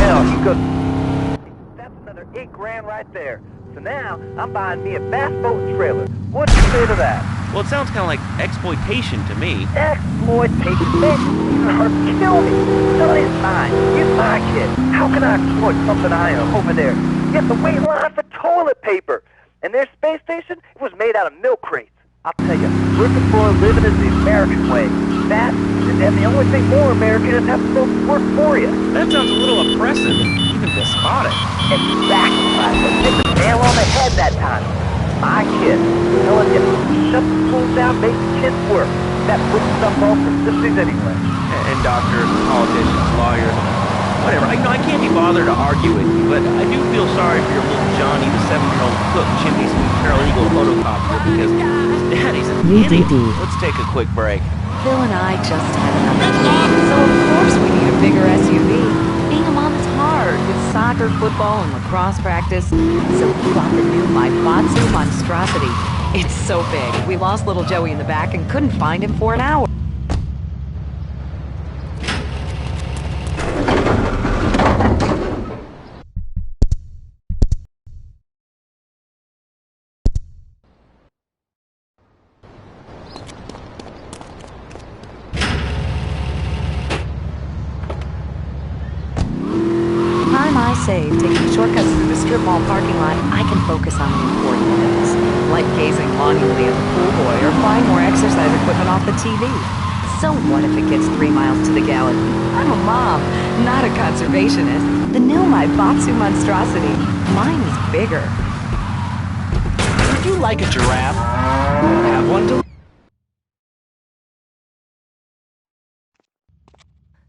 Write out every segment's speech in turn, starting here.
hell. He goes, that's another 8 grand right there. So now, I'm buying me a bass boat and trailer. What do you say to that? Well, it sounds kind of like exploitation to me. Exploitation? Man, you kill me. Son is mine. He's my kid. How can I exploit something I own over there? You have to wait in line for toilet paper. And their space station, it was made out of milk crates. I'll tell you, working for a living is the American way. That, and the only thing more American is having folks work for you. That sounds a little oppressive and even despotic. Exactly, Michael. Hit the nail on the head that time. My kid, telling you, shut the schools down, make the kids work. That puts stuff off for sissies anyway. And doctors, politicians, lawyers, whatever. I can't be bothered to argue with you, but I do feel sorry for your little Johnny, the 7-year-old cook, chimney sweep, paralegal photocopier, because his daddy's an idiot. Let's take a quick break. Phil and I just had another kid, so of course we need a bigger SUV. Being a mom is hard with soccer, football, and lacrosse practice. So we bought the new My Batsu monstrosity. It's so big, we lost little Joey in the back and couldn't find him for an hour. Saved taking shortcuts through the strip mall parking lot, I can focus on the important things, like gazing longingly at the pool boy or buying more exercise equipment off the TV. So what if it gets 3 miles to the gallon? I'm a mom, not a conservationist. The new My Batsu monstrosity. Mine is bigger. Would you like a giraffe? Have one to...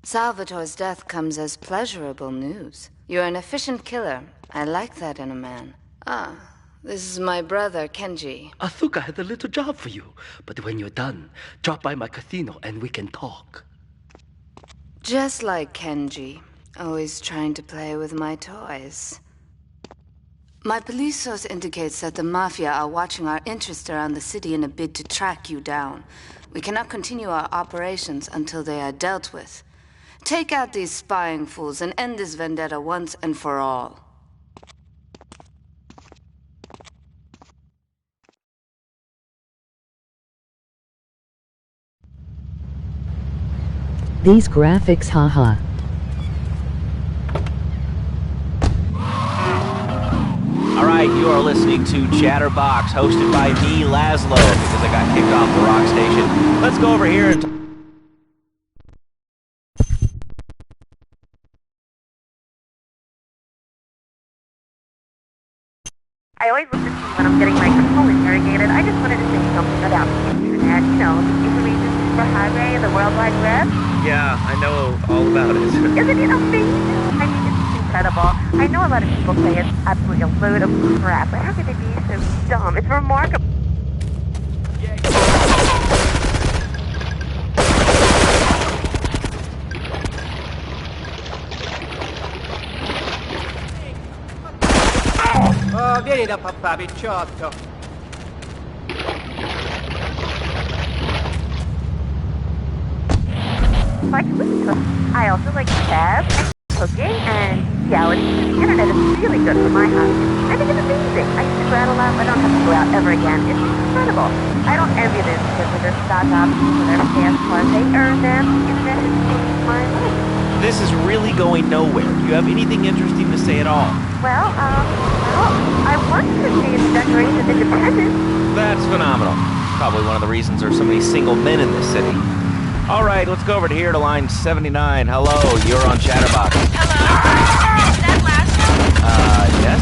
Salvatore's death comes as pleasurable news. You're an efficient killer. I like that in a man. Ah, this is my brother, Kenji. Asuka has a little job for you, but when you're done, drop by my casino and we can talk. Just like Kenji, always trying to play with my toys. My police source indicates that the Mafia are watching our interests around the city in a bid to track you down. We cannot continue our operations until they are dealt with. Take out these spying fools and end this vendetta once and for all. These graphics, haha. Alright, you are listening to Chatterbox, hosted by me, Laszlo, because I got kicked off the rock station. Let's go over here and... I always listen to you when I'm getting my control interrogated. I just wanted to say something about the internet. You know, the information superhighway and the World Wide Web. Yeah, I know all about it. Isn't it amazing? I mean, it's incredible. I know a lot of people say it's absolutely a load of crap, but how can it be so dumb? It's remarkable. Oh, vieni da papà, picciotto. I can listen to it. I also like jazz and cooking and reality. The internet is really good for my hobby. I think it's amazing. I used to go out a lot, but I don't have to go out ever again. It's incredible. I don't envy them because with their stock options and their fast cars, they earn them. The internet has changed my life. This is really going nowhere. Do you have anything interesting to say at all? Well, I wanted to see the Declaration of Independence. That's phenomenal. Probably one of the reasons there's so many single men in this city. All right, let's go over here to line 79. Hello, you're on Chatterbox. Hello? Is that Laszlo? Yes?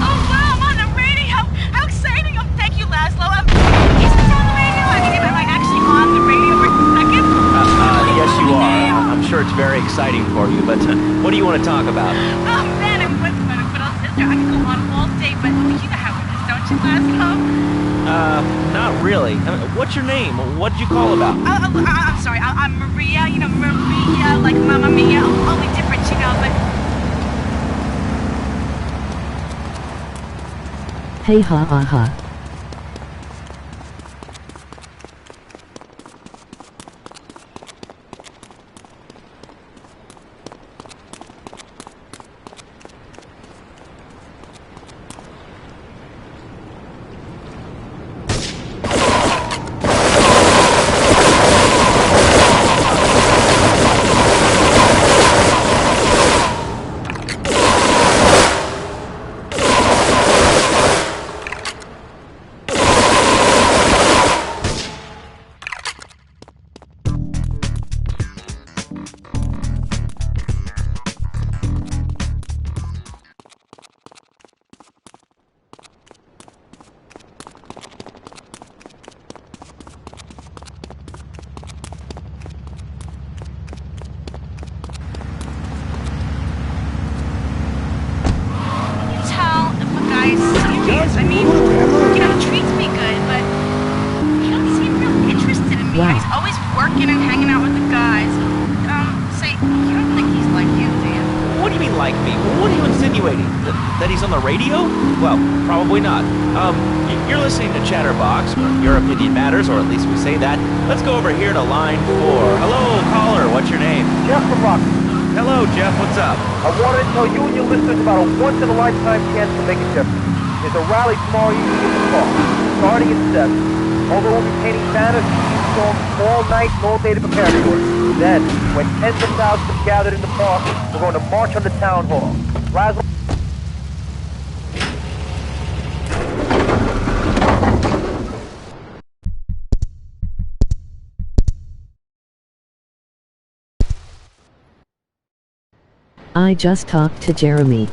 Oh, wow, I'm on the radio. How exciting. Oh, thank you, Laszlo. Is this on the radio? I mean, am I actually on the radio for a second? Yes, you are. I'm sure it's very exciting for you, but what do you want to talk about? Oh, man, I mean, what's my little sister? I could go on all day, but you know how it is, don't you, Laszlo? Not really. What's your name? What did you call about? I'm sorry. I'm Maria. You know, Maria, like Mamma Mia. Only different, you know, but... Hey ha ha ha. like me. What are you insinuating? That he's on the radio? Well, probably not. You're listening to Chatterbox, where your opinion matters, or at least we say that. Let's go over here to line 4. Hello, caller. What's your name? Jeff from Rock. Hello, Jeff. What's up? I wanted to tell you and your listeners about a once-in-a-lifetime chance to make a difference. There's a rally tomorrow evening in the park, starting at 7. Although we'll be painting banners and storms all night and all day to prepare for it. Then, when tens of thousands have gathered in the park, we're going to march on the town hall. Laszlo. I just talked to Jeremy.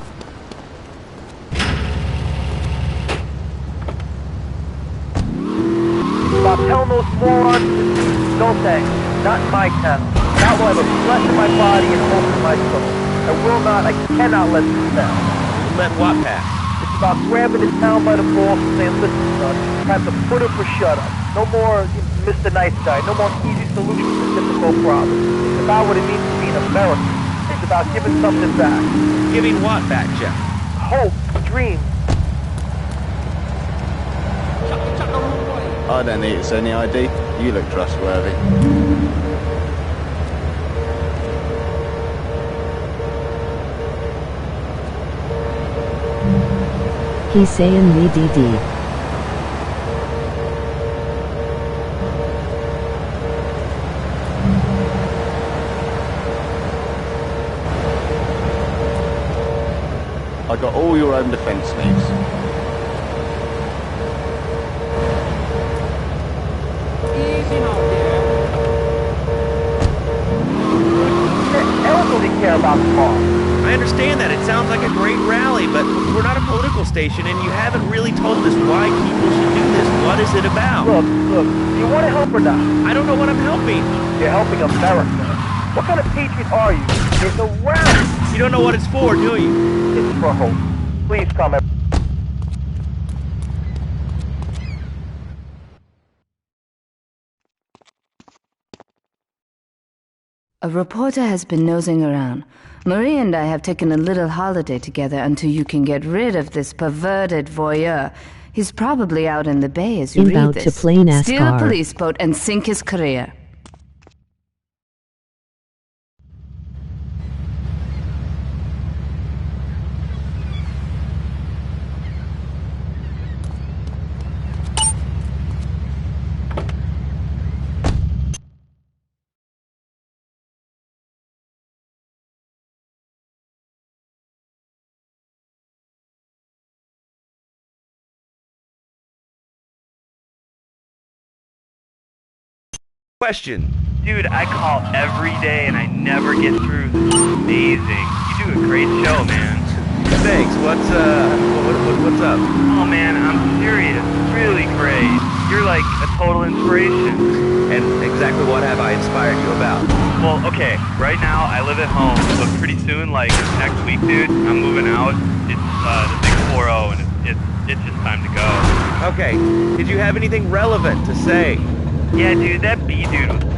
Stop telling those morons don't they? Not in my town. That will have a flesh in my body and hope in my soul. I cannot let this down. Let what pass? It's about grabbing the town by the balls and saying, listen, son, time to put up or shut up. No more Mr. Nice Guy. No more easy solutions to difficult problems. It's about what it means to be an American. It's about giving something back. Giving what back, Jeff? Hope, dreams. I don't need to say any ID. You look trustworthy. He's saying me DD. I got all your own defense needs. Care about the car. I understand that. It sounds like a great rally, but we're not a political station, and you haven't really told us why people should do this. What is it about? Look, do you want to help or not? I don't know what I'm helping. You're helping America. What kind of patriot are you? It's a rally. You don't know what it's for, do you? It's for hope. Please come. A reporter has been nosing around. Marie and I have taken a little holiday together until you can get rid of this perverted voyeur. He's probably out in the bay as you read this. To play NASCAR. Steal a police boat and sink his career. Question. Dude, I call every day and I never get through. This is amazing. You do a great show, man. Thanks. What's up? Oh man, I'm serious. Really great. You're like a total inspiration. And exactly what have I inspired you about? Well, okay, right now I live at home, but pretty soon, like next week, dude, I'm moving out. It's the big 4-0 and it's just time to go. Okay. Did you have anything relevant to say? Yeah, dude, that B dude was...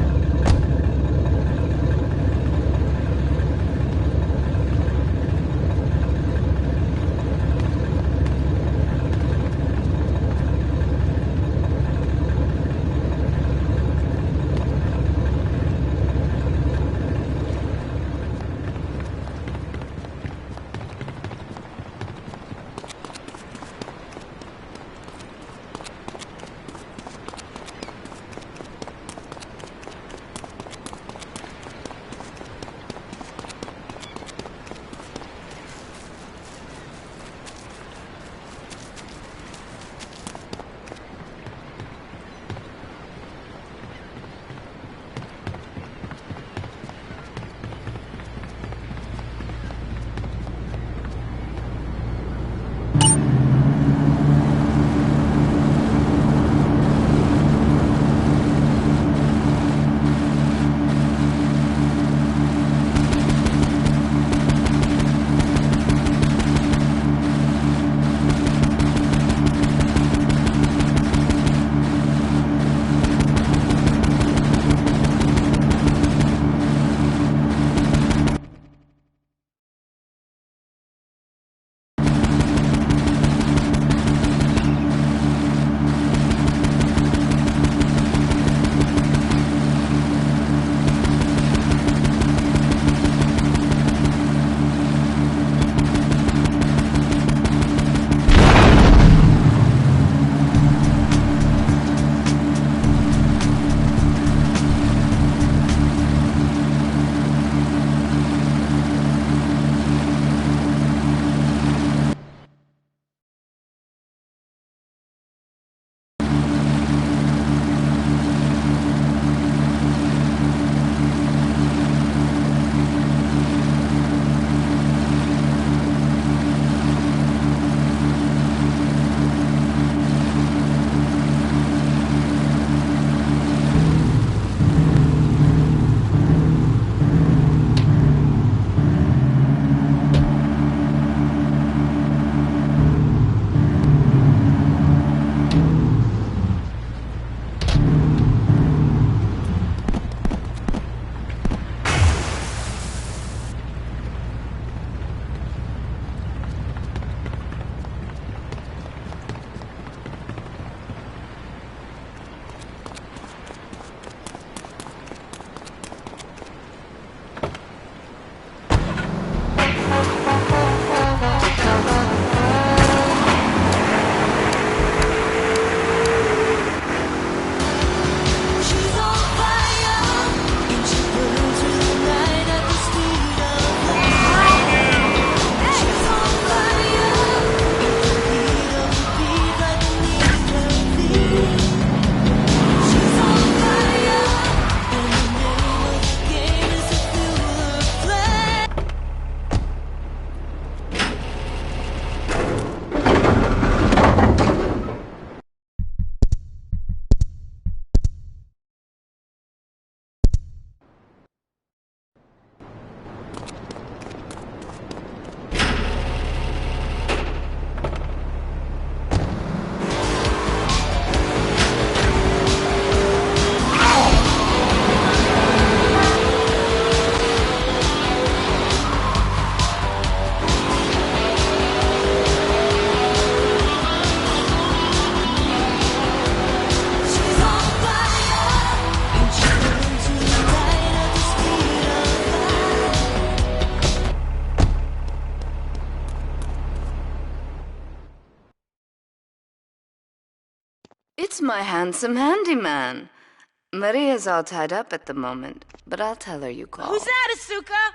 It's my handsome handyman. Maria's all tied up at the moment, but I'll tell her you called. Who's that, Asuka?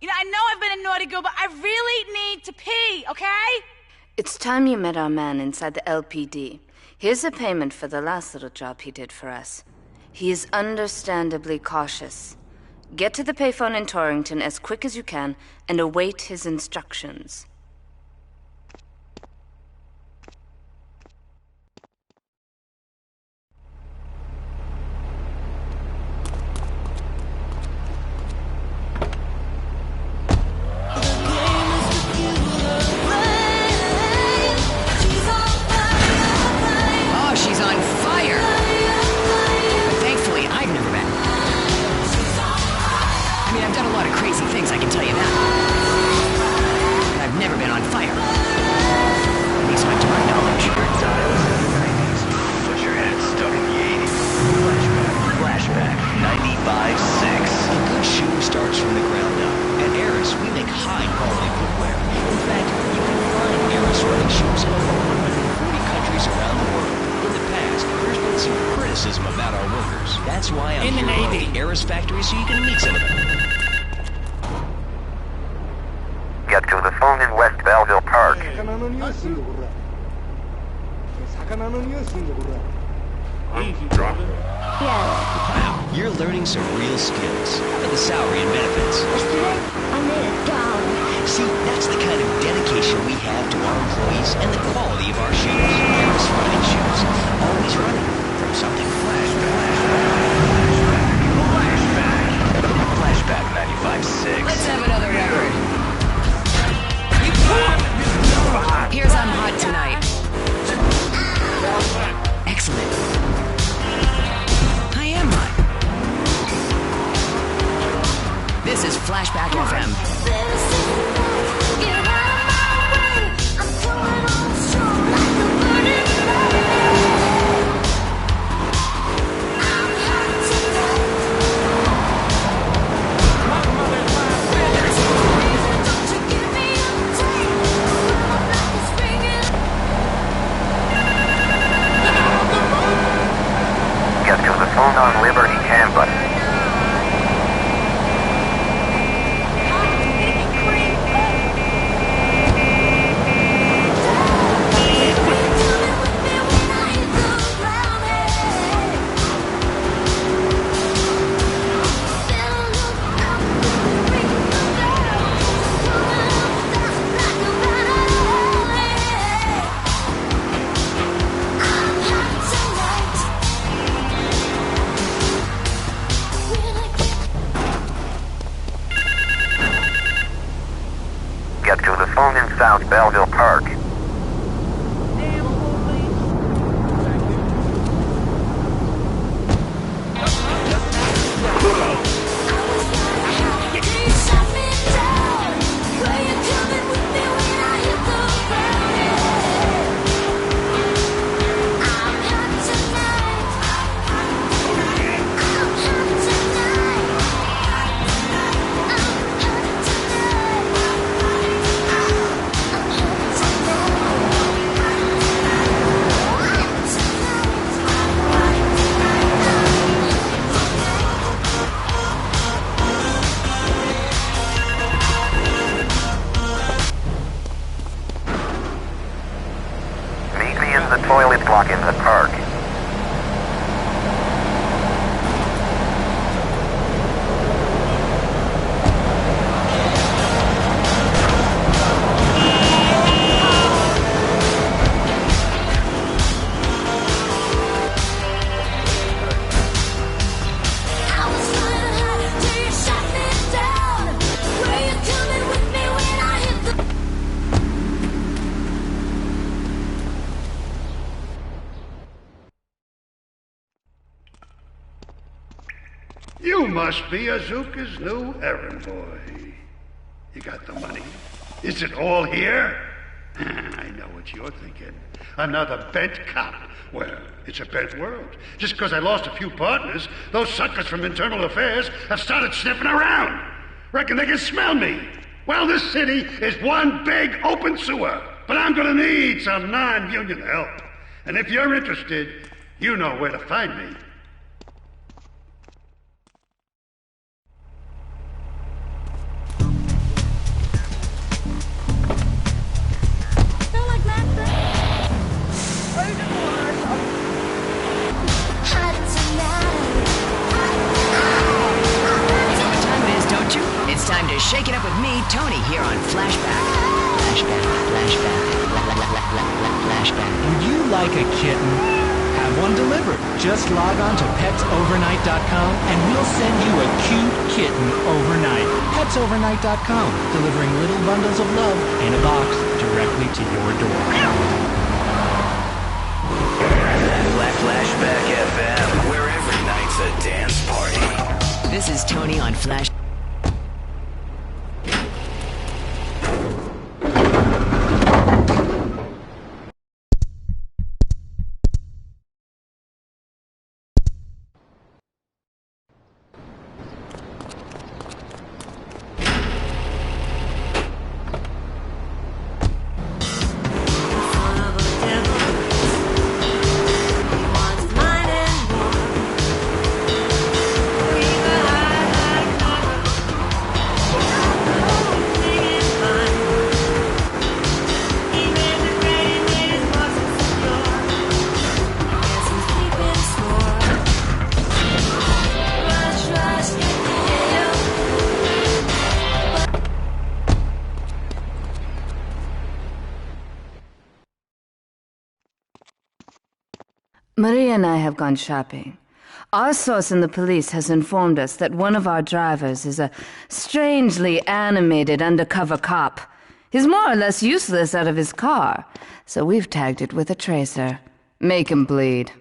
You know, I know I've been a naughty girl, but I really need to pee, okay? It's time you met our man inside the LPD. Here's a payment for the last little job he did for us. He is understandably cautious. Get to the payphone in Torrington as quick as you can and await his instructions. That's why I'm here at the Eris factory, so you can meet some of them. Get to the phone in West Belleville Park. Wow, you're learning some real skills. How about the salary and benefits? I made $1. See, that's the kind of dedication we have to our employees and the quality of our shoes. Eris running shoes. Always running from something. Flashback 95.6. Let's have another record. Here's I'm Hot Tonight. Excellent. I am hot. This is Flashback FM. Phone on Liberty Campus. Get to the phone in South Belleville Park. The toilet block in the park. You must be Azuka's new errand boy. You got the money? Is it all here? I know what you're thinking. Another bent cop. Well, it's a bent world. Just because I lost a few partners, those suckers from Internal Affairs have started sniffing around. Reckon they can smell me. Well, this city is one big open sewer. But I'm gonna need some non-union help. And if you're interested, you know where to find me. It's time to shake it up with me, Tony, here on Flashback. Flashback. Would you like a kitten? Have one delivered. Just log on to petsovernight.com and we'll send you a cute kitten overnight. Petsovernight.com, delivering little bundles of love in a box directly to your door. Flashback FM, where every night's a dance party. This is Tony on Flash. Maria and I have gone shopping. Our source in the police has informed us that one of our drivers is a strangely animated undercover cop. He's more or less useless out of his car, so we've tagged it with a tracer. Make him bleed.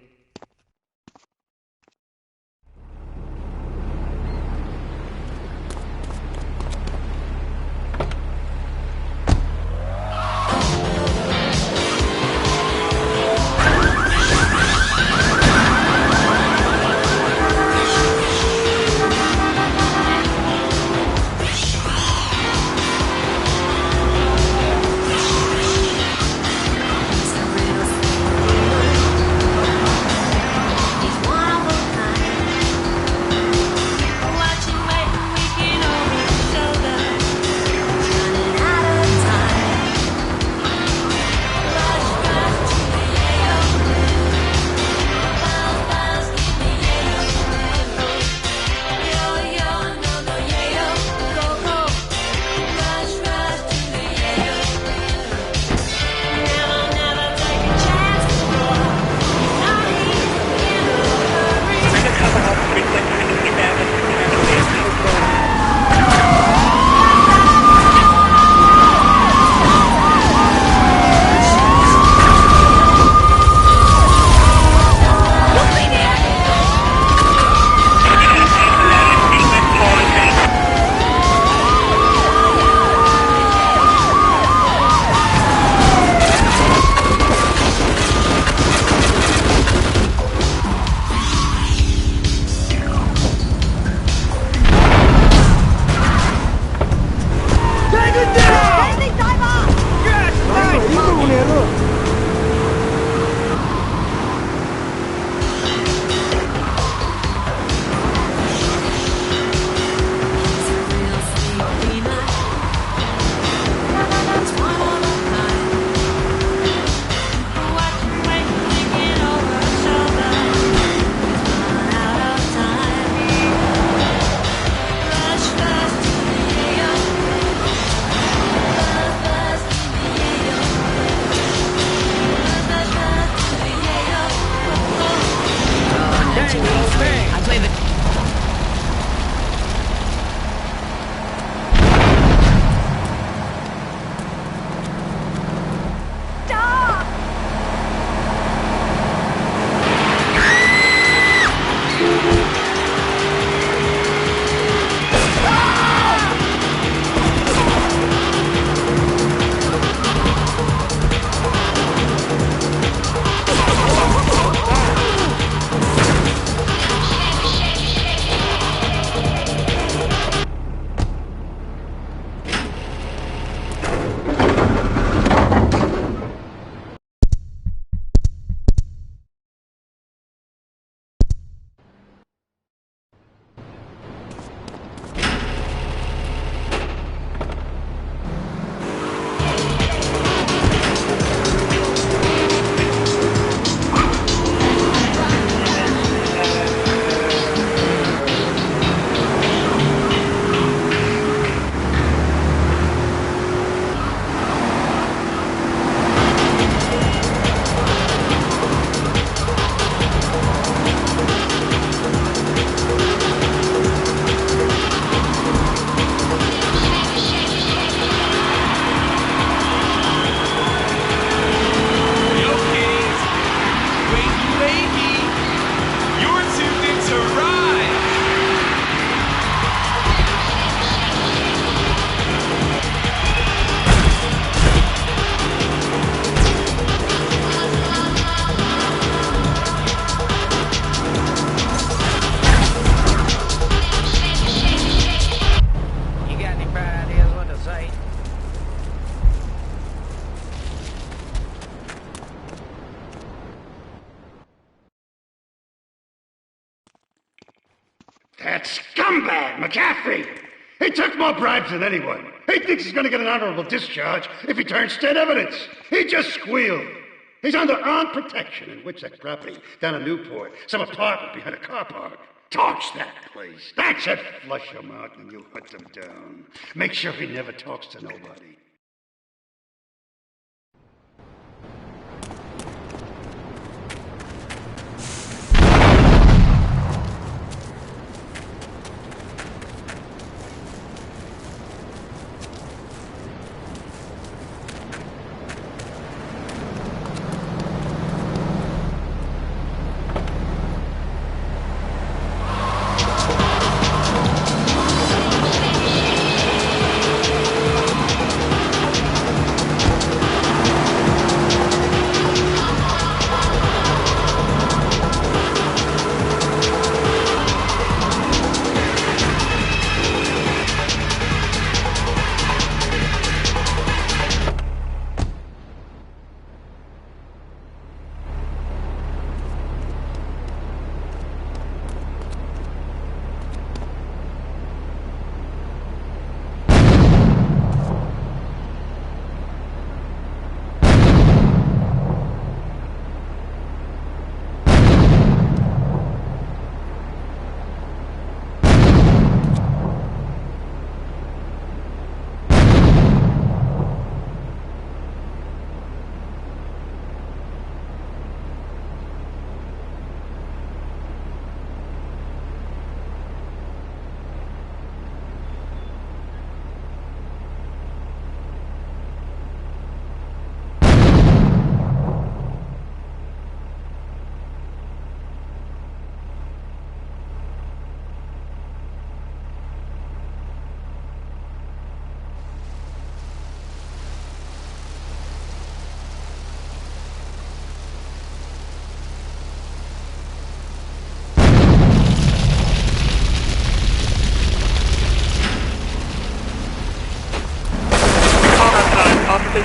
That scumbag, McCaffrey! He took more bribes than anyone. He thinks he's gonna get an honorable discharge if he turns state evidence. He just squealed. He's under armed protection in Witchek property down in Newport, some apartment behind a car park. Torch that place. That's it. Flush him out and you hunt him down. Make sure he never talks to nobody.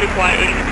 Required.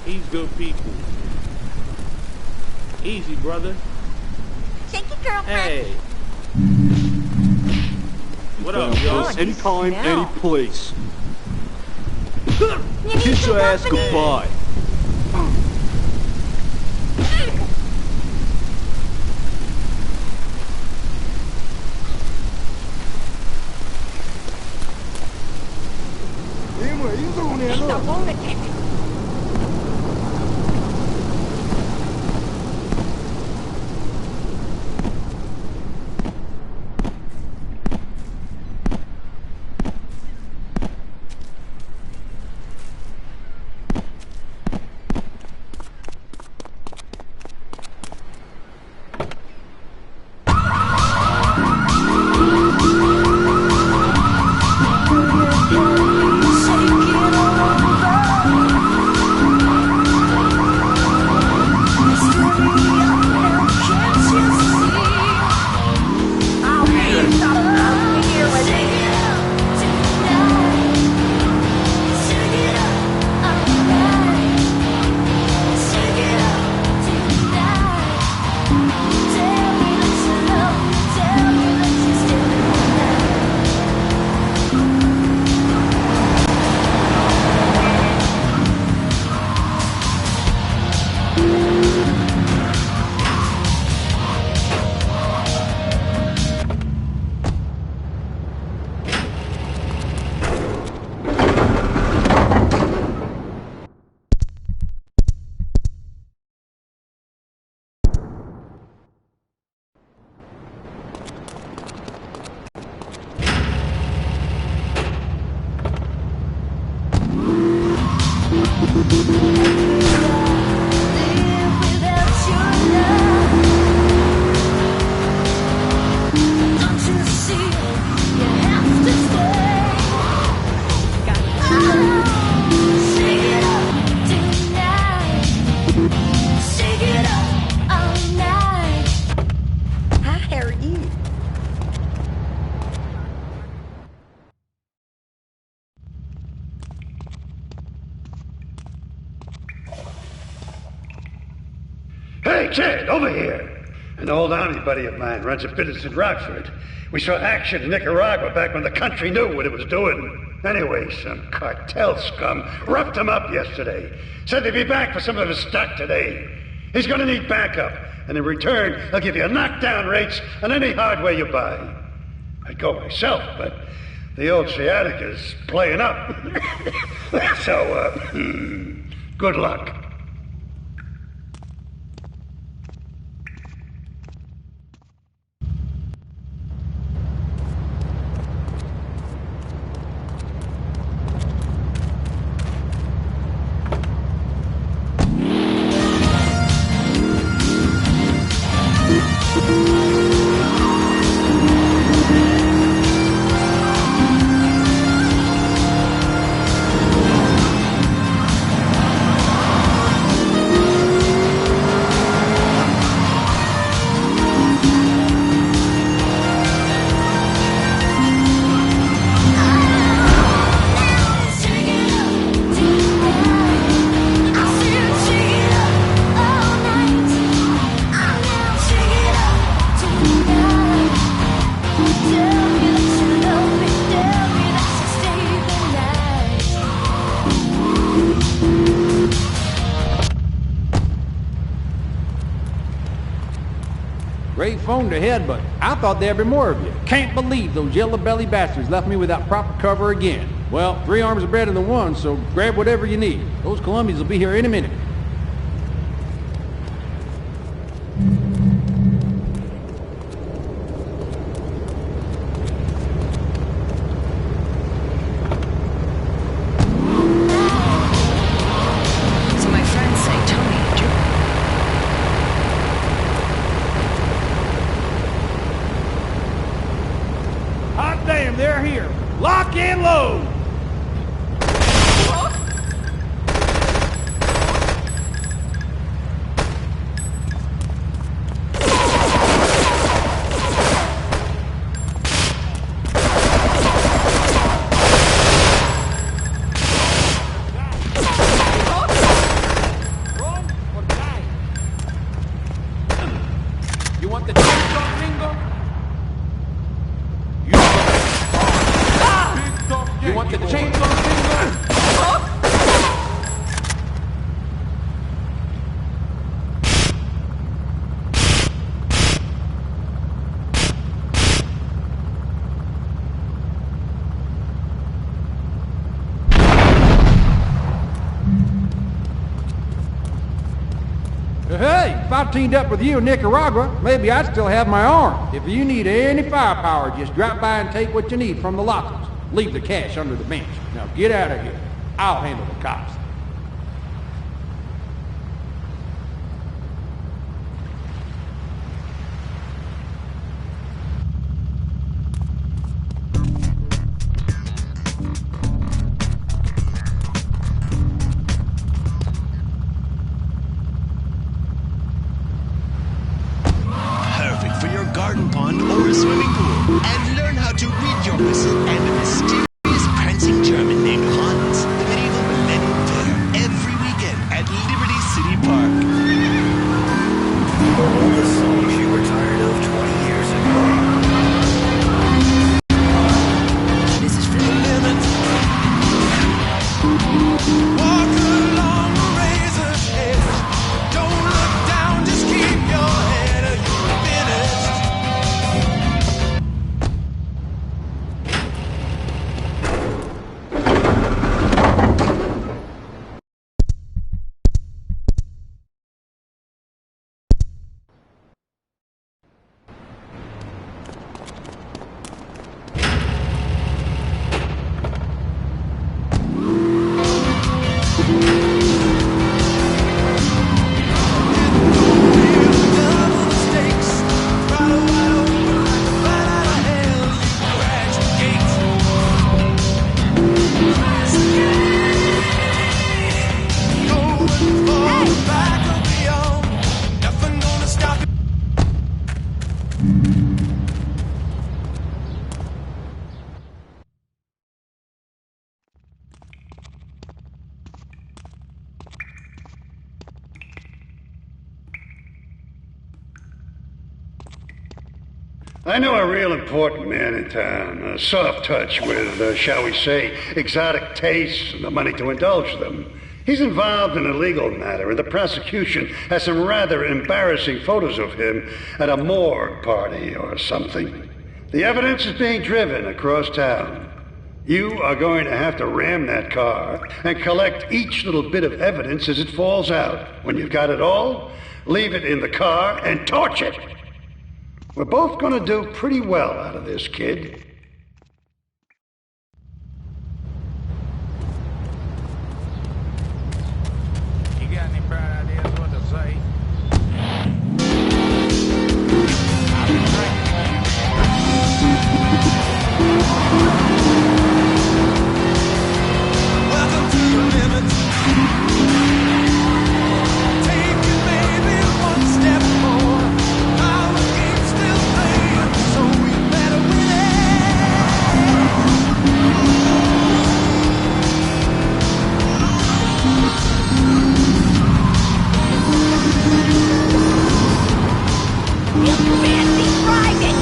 He's good people. Easy, brother. Shake it, girlfriend. Hey. What up, yo? Anytime, any place. You need Kiss some your ass company. goodbye. He's a lunatic. Shake it all over. Hey, Ted, over here. An old army buddy of mine runs a business in Rockford. We saw action in Nicaragua back when the country knew what it was doing. Anyway, some cartel scum roughed him up yesterday. Said they'd be back for some of his stock today. He's gonna need backup, and in return, he'll give you knockdown rates on any hardware you buy. I'd go myself, but the old sciatica's playing up. So, good luck. Great phone ahead, but I thought there'd be more of you. Can't believe those yellow-belly bastards left me without proper cover again. Well, 3 arms are better than 1, so grab whatever you need. Those Colombians will be here any minute. They're here. Lock and load. You want the chainsaw bingo? You want the chainsaw bingo? Hey, if I teamed up with you in Nicaragua, maybe I'd still have my arm. If you need any firepower, just drop by and take what you need from the lockers. Leave the cash under the bench. Now get out of here. I'll handle the cops. Perfect for your garden pond or a swimming pool. And learn how to read your whistle and a mysterious prancing German named Hans. The medieval Millennium Fair every weekend at Liberty City Park. All the songs you were tired of 20 years ago. This is for the limit. Walk along the razor's edge. Don't look down, just keep your head or you're finished. I know a real important man in town, a soft touch with, shall we say, exotic tastes and the money to indulge them. He's involved in a legal matter, and the prosecution has some rather embarrassing photos of him at a morgue party or something. The evidence is being driven across town. You are going to have to ram that car and collect each little bit of evidence as it falls out. When you've got it all, leave it in the car and torch it. We're both going to do pretty well out of this, kid. You got any bright ideas what to say? Welcome to the limit. Take it, baby, one step more. Our game's still playing, so we better win You can't be driving!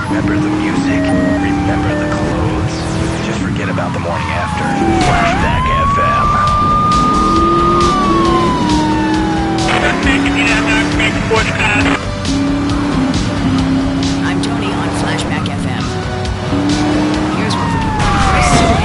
Remember the music, remember the clothes. Just forget about the morning after. Flashback FM. I'm Tony on Flashback FM. Here's one for people who press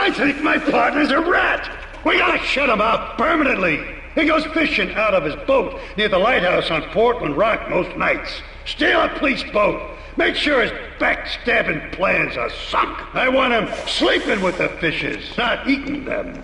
I think my partner's a rat. We gotta shut him out permanently. He goes fishing out of his boat near the lighthouse on Portland Rock most nights. Steal a police boat. Make sure his backstabbing plans are sunk. I want him sleeping with the fishes, not eating them.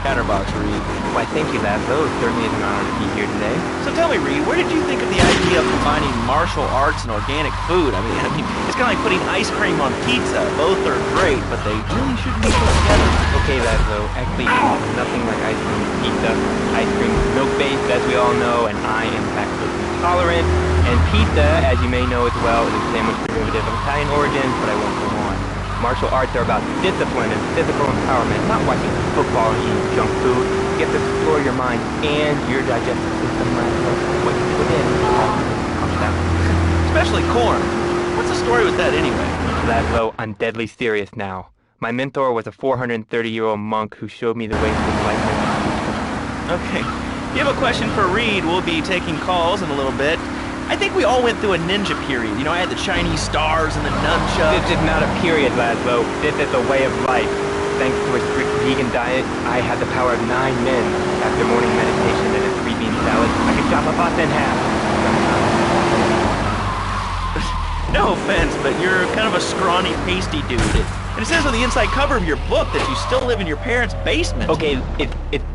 Chatterbox, Reed. Why, thank you, Laszlo. It certainly is an honor to be here today. So tell me, Reed, where did you think of the idea of combining martial arts and organic food? I mean, it's kind of like putting ice cream on pizza. Both are great, but they really shouldn't be put together. Okay, Laszlo. Actually, nothing like ice cream and pizza. Ice cream is milk-based, as we all know, and I am lactose intolerant. And pizza, as you may know as well, is a sandwich derivative of Italian origins, but I won't go on. Martial arts are about discipline and physical empowerment, not watching football and eating junk food. You get to explore your mind and your digestive system, what you put in. Especially corn. What's the story with that anyway? Laszlo, I'm deadly serious now. My mentor was a 430-year-old monk who showed me the way to enlightenment. Okay. If you have a question for Reed, we'll be taking calls in a little bit. I think we all went through a ninja period. You know, I had the Chinese stars and the nunchucks. This is not a period, Laszlo. This is a way of life. Thanks to a strict vegan diet, I had the power of 9 men. After morning meditation and a 3-bean salad, I could chop a pasta in half. No offense, but you're kind of a scrawny, pasty dude. And it says on the inside cover of your book that you still live in your parents' basement. Okay, it's